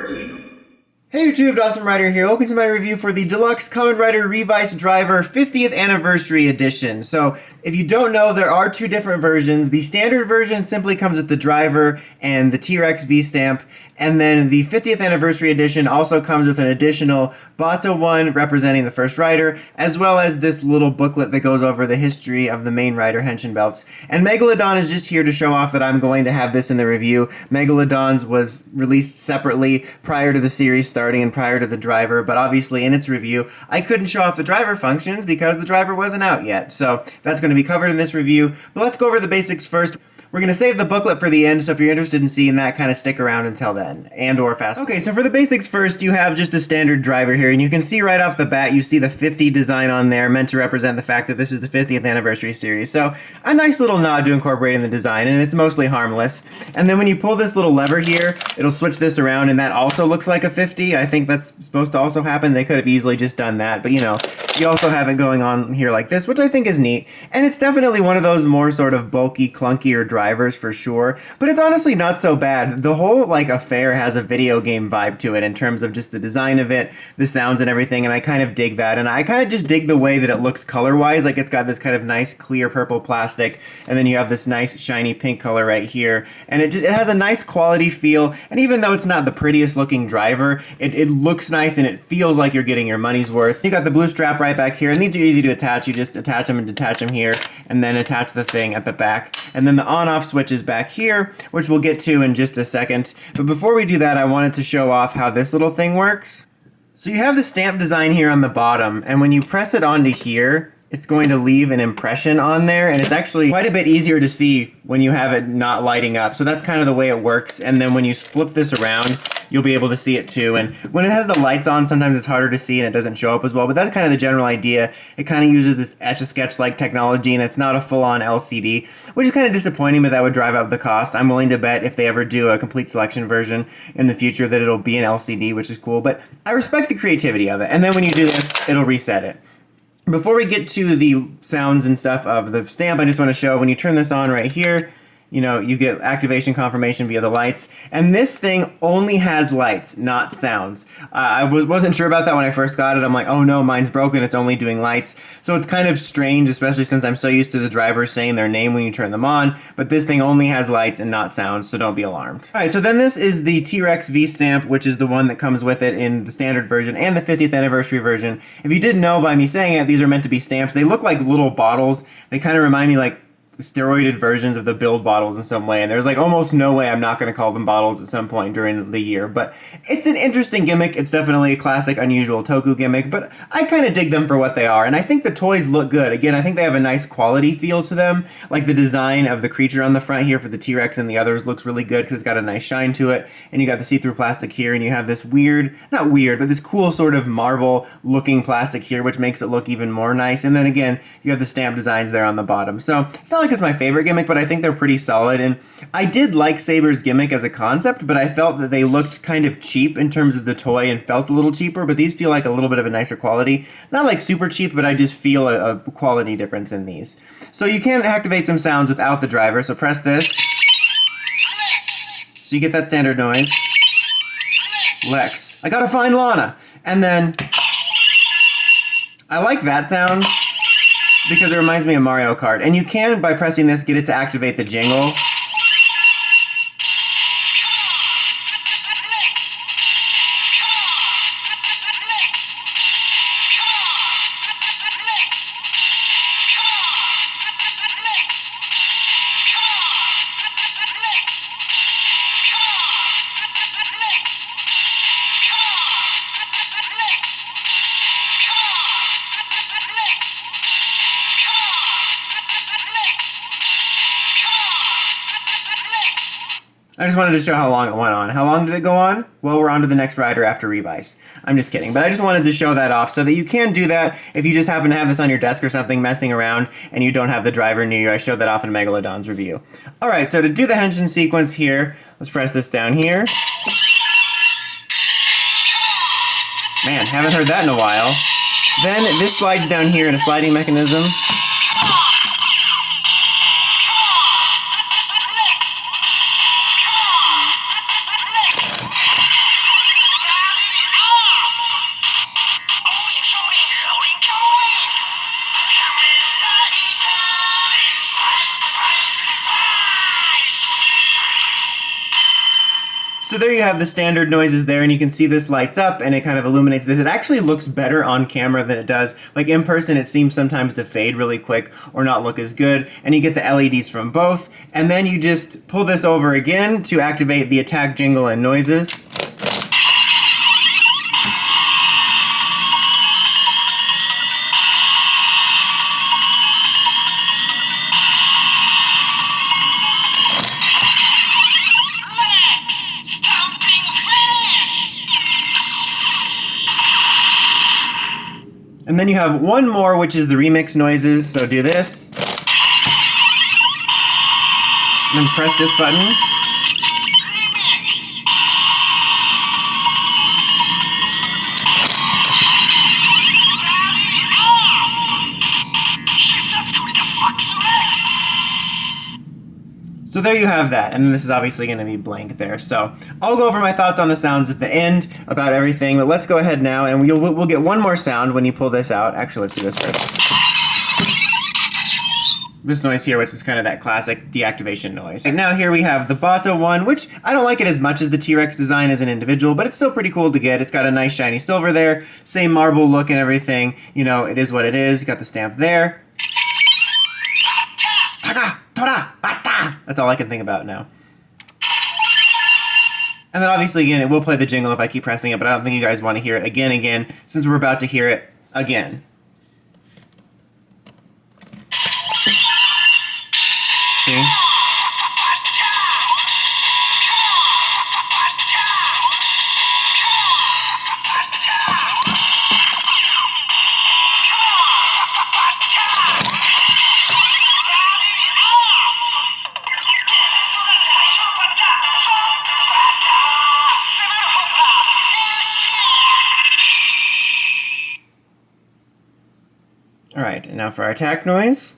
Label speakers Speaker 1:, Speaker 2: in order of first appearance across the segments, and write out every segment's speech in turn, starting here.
Speaker 1: Hey YouTube, Awesome Rider here. Welcome to my review for the Deluxe Kamen Rider Revice Driver 50th Anniversary Edition. So, if you don't know, there are two different versions. The standard version simply comes with the driver and the DX V-Stamp, and then the 50th Anniversary Edition also comes with an additional Bata one representing the first rider, as well as this little booklet that goes over the history of the main rider Henshin belts. And Megalodon is just here to show off that I'm going to have this in the review. Megalodon's was released separately prior to the series starting and prior to the driver, but obviously in its review, I couldn't show off the driver functions because the driver wasn't out yet. So that's going to be covered in this review, but let's go over the basics first. We're going to save the booklet for the end, so if you're interested in seeing that, kind of stick around until then, and or fast. Okay, so for the basics first, you have just the standard driver here, and you can see right off the bat, you see the 50 design on there, meant to represent the fact that this is the 50th anniversary series. So, a nice little nod to incorporating the design, and it's mostly harmless. And then when you pull this little lever here, it'll switch this around, and that also looks like a 50. I think that's supposed to also happen. They could have easily just done that, but you know, you also have it going on here like this, which I think is neat. And it's definitely one of those more sort of bulky, clunkier drivers for sure, but it's honestly not so bad. The whole like affair has a video game vibe to it in terms of just the design of it, the sounds and everything, and I kind of dig that. And I kind of just dig the way that it looks color-wise. Like it's got this kind of nice clear purple plastic, and then you have this nice shiny pink color right here, and it has a nice quality feel. And even though it's not the prettiest looking driver, it looks nice and it feels like you're getting your money's worth. You got the blue strap right back here, and these are easy to attach. You just attach them and detach them here, and then attach the thing at the back. And then the on-off switch is back here, which we'll get to in just a second. But before we do that, I wanted to show off how this little thing works. So you have the stamp design here on the bottom, and when you press it onto here, it's going to leave an impression on there, and it's actually quite a bit easier to see when you have it not lighting up. So that's kind of the way it works, and then when you flip this around, you'll be able to see it too. And when it has the lights on, sometimes it's harder to see and it doesn't show up as well, but that's kind of the general idea. It kind of uses this Etch-a-Sketch-like technology, and it's not a full-on LCD, which is kind of disappointing, but that would drive up the cost. I'm willing to bet if they ever do a complete selection version in the future that it'll be an LCD, which is cool, but I respect the creativity of it. And then when you do this, it'll reset it. Before we get to the sounds and stuff of the stamp, I just want to show when you turn this on right here, you know, you get activation confirmation via the lights, and this thing only has lights, not sounds. I wasn't sure about that when I first got it. I'm like, oh no, mine's broken, it's only doing lights. So it's kind of strange, especially since I'm so used to the drivers saying their name when you turn them on, but this thing only has lights and not sounds, so don't be alarmed. Alright, so then this is the DX V-Stamp, which is the one that comes with it in the standard version and the 50th anniversary version. If you didn't know by me saying it, these are meant to be stamps. They look like little bottles. They kind of remind me like steroided versions of the build bottles in some way, and there's like almost no way I'm not going to call them bottles at some point during the year. But it's an interesting gimmick. It's definitely a classic, unusual Toku gimmick, but I kind of dig them for what they are, and I think the toys look good. Again, I think they have a nice quality feel to them. Like the design of the creature on the front here for the T-Rex and the others looks really good because it's got a nice shine to it, and you got the see-through plastic here, and you have this weird, not weird, but this cool sort of marble looking plastic here, which makes it look even more nice. And then again, you have the stamp designs there on the bottom. So it's not like it's my favorite gimmick, but I think they're pretty solid. And I did like Saber's gimmick as a concept, but I felt that they looked kind of cheap in terms of the toy and felt a little cheaper, but these feel like a little bit of a nicer quality. Not like super cheap, but I just feel a quality difference in these. So you can activate some sounds without the driver, so press this. So you get that standard noise. Lex. I gotta find Lana. And then I like that sound because it reminds me of Mario Kart. And you can, by pressing this, get it to activate the jingle. I just wanted to show how long it went on. How long did it go on? Well, we're on to the next rider after Revice. I'm just kidding, but I just wanted to show that off so that you can do that if you just happen to have this on your desk or something messing around and you don't have the driver near you. I showed that off in Megalodon's review. Alright, so to do the Henshin sequence here, let's press this down here. Man, haven't heard that in a while. Then this slides down here in a sliding mechanism. So there you have the standard noises there, and you can see this lights up and it kind of illuminates this. It actually looks better on camera than it does. Like in person, it seems sometimes to fade really quick or not look as good, and you get the LEDs from both. And then you just pull this over again to activate the attack jingle and noises. And then you have one more, which is the remix noises. So do this. And then press this button. So there you have that, and this is obviously going to be blank there. So I'll go over my thoughts on the sounds at the end about everything, but let's go ahead now, and we'll get one more sound when you pull this out. Actually, let's do this first. This noise here, which is kind of that classic deactivation noise. And now here we have the Bata one, which I don't like it as much as the T-Rex design as an individual, but it's still pretty cool to get. It's got a nice shiny silver there, same marble look and everything. You know, it is what it is. You got the stamp there. Taka, tora, bata. That's all I can think about now. And then obviously, again, it will play the jingle if I keep pressing it, but I don't think you guys want to hear it again, since we're about to hear it again. See? Alright, and now for our attack noise.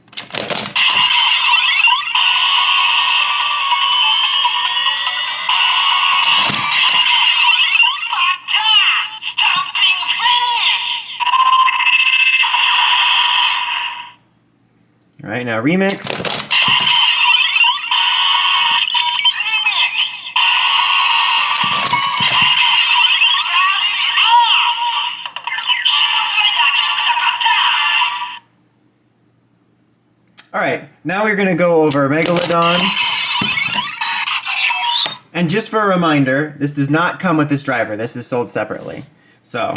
Speaker 1: Alright, now remix. Alright, now we're going to go over Megalodon. And just for a reminder, this does not come with this driver. This is sold separately. So...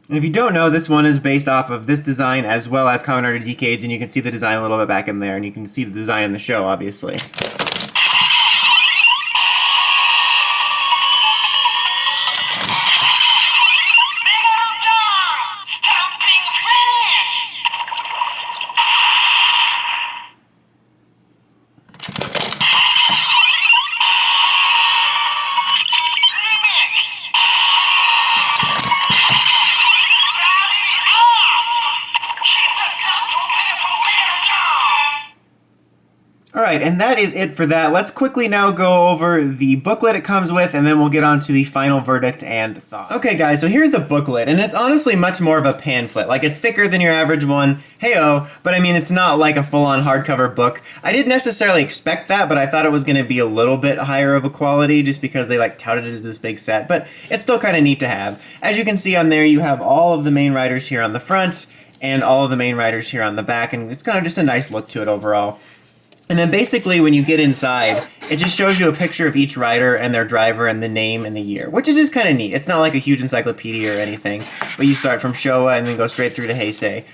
Speaker 1: And if you don't know, this one is based off of this design as well as Kamen Rider Decades, and you can see the design a little bit back in there, and you can see the design in the show, obviously. Alright, and that is it for that. Let's quickly now go over the booklet it comes with, and then we'll get on to the final verdict and thought. Okay guys, so here's the booklet, and it's honestly much more of a pamphlet. Like, it's thicker than your average one, hey-oh, but I mean, it's not like a full-on hardcover book. I didn't necessarily expect that, but I thought it was going to be a little bit higher of a quality, just because they like touted it as this big set, but it's still kind of neat to have. As you can see on there, you have all of the main riders here on the front, and all of the main riders here on the back, and it's kind of just a nice look to it overall. And then basically when you get inside, it just shows you a picture of each rider and their driver and the name and the year, which is just kind of neat. It's not like a huge encyclopedia or anything, but you start from Showa and then go straight through to Heisei.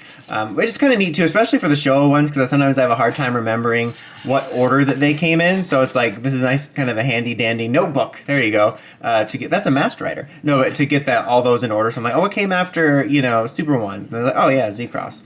Speaker 1: Which is kind of neat too, especially for the Showa ones, because sometimes I have a hard time remembering what order that they came in. So it's like, this is nice, kind of a handy dandy notebook. There you go. To get, that's a Masked Rider. No, but to get that all those in order. So I'm like, oh, what came after, you know, Super One? And they're like, oh yeah, Z-Cross.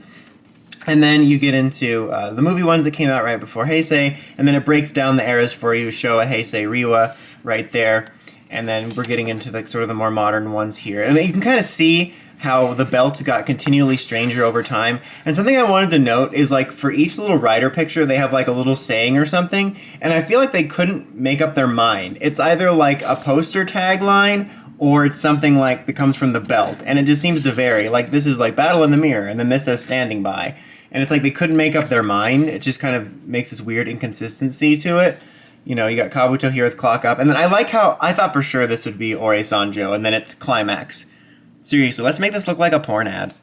Speaker 1: And then you get into the movie ones that came out right before Heisei, and then it breaks down the eras for you, Showa, Heisei, Reiwa, right there. And then we're getting into the sort of the more modern ones here. And you can kind of see how the belt got continually stranger over time. And something I wanted to note is, like, for each little rider picture, they have like a little saying or something, and I feel like they couldn't make up their mind. It's either like a poster tagline or it's something like that comes from the belt, and it just seems to vary. Like, this is like battle in the mirror, and then this says standing by. And it's like they couldn't make up their mind. It just kind of makes this weird inconsistency to it. You know, you got Kabuto here with clock up, and then I like how I thought for sure this would be Ore Sanjo, and then it's climax. Seriously, let's make this look like a porn ad.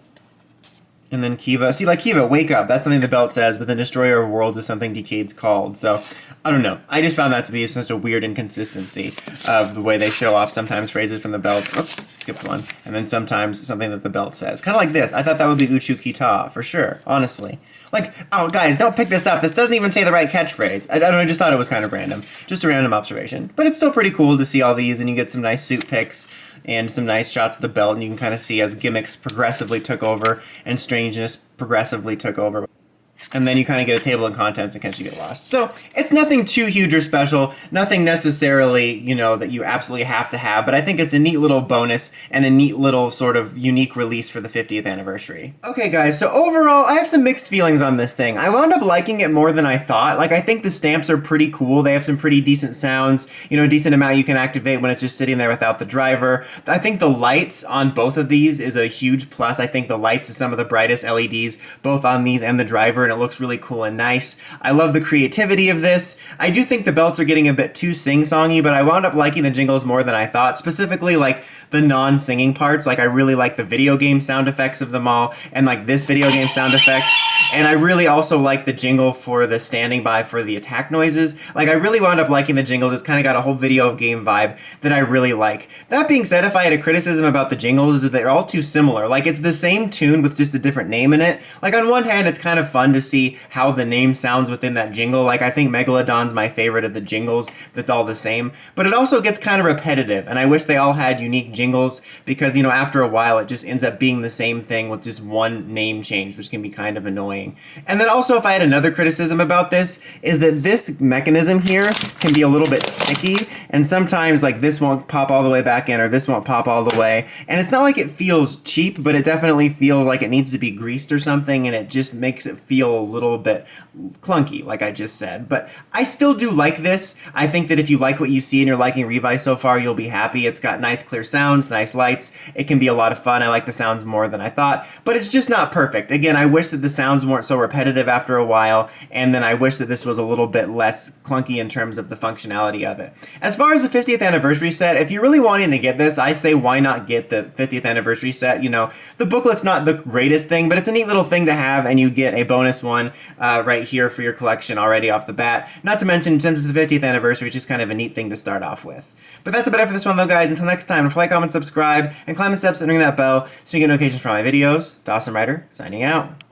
Speaker 1: And then Kiva. See, like, Kiva, wake up. That's something the belt says, but the Destroyer of Worlds is something Decade's called. So, I don't know. I just found that to be such a weird inconsistency of the way they show off sometimes phrases from the belt. Oops, skipped one. And then sometimes something that the belt says. Kind of like this. I thought that would be Uchu Kita, for sure, honestly. Like, oh, guys, don't pick this up. This doesn't even say the right catchphrase. I don't know, I just thought it was kind of random. Just a random observation. But it's still pretty cool to see all these, and you get some nice suit pics and some nice shots of the belt, and you can kind of see as gimmicks progressively took over and strangeness progressively took over. And then you kind of get a table of contents in case you get lost. So it's nothing too huge or special, nothing necessarily, you know, that you absolutely have to have, but I think it's a neat little bonus and a neat little sort of unique release for the 50th anniversary. Okay guys, so overall, I have some mixed feelings on this thing. I wound up liking it more than I thought. Like, I think the stamps are pretty cool. They have some pretty decent sounds, you know, a decent amount you can activate when it's just sitting there without the driver. I think the lights on both of these is a huge plus. I think the lights is some of the brightest LEDs, both on these and the driver, and it looks really cool and nice. I love the creativity of this. I do think the belts are getting a bit too sing-songy, but I wound up liking the jingles more than I thought, specifically like the non-singing parts. Like, I really like the video game sound effects of them all, and like this video game sound effects, and I really also like the jingle for the standing by for the attack noises. Like, I really wound up liking the jingles. It's kind of got a whole video game vibe that I really like. That being said, if I had a criticism about the jingles, is that they're all too similar. Like, it's the same tune with just a different name in it. Like, on one hand, it's kind of fun to see how the name sounds within that jingle. Like, I think Megalodon's my favorite of the jingles that's all the same, but it also gets kind of repetitive, and I wish they all had unique jingles, because, you know, after a while it just ends up being the same thing with just one name change, which can be kind of annoying. And then also, if I had another criticism about this, is that this mechanism here can be a little bit sticky, and sometimes like this won't pop all the way back in, or this won't pop all the way, and it's not like it feels cheap, but it definitely feels like it needs to be greased or something, and it just makes it feel a little bit clunky, like I just said. But I still do like this. I think that if you like what you see and you're liking Revice so far, you'll be happy. It's got nice clear sounds, nice lights. It can be a lot of fun. I like the sounds more than I thought, but it's just not perfect. Again, I wish that the sounds weren't so repetitive after a while, and then I wish that this was a little bit less clunky in terms of the functionality of it. As far as the 50th anniversary set, if you're really wanting to get this, I say why not get the 50th anniversary set. You know, the booklet's not the greatest thing, but it's a neat little thing to have, and you get a bonus one right here for your collection already off the bat. Not to mention, since it's the 50th anniversary, it's just kind of a neat thing to start off with. But that's about it for this one though, guys. Until next time, like, comment, subscribe, and climb the steps and ring that bell so you get notifications for all my videos. Kamen Rider, signing out.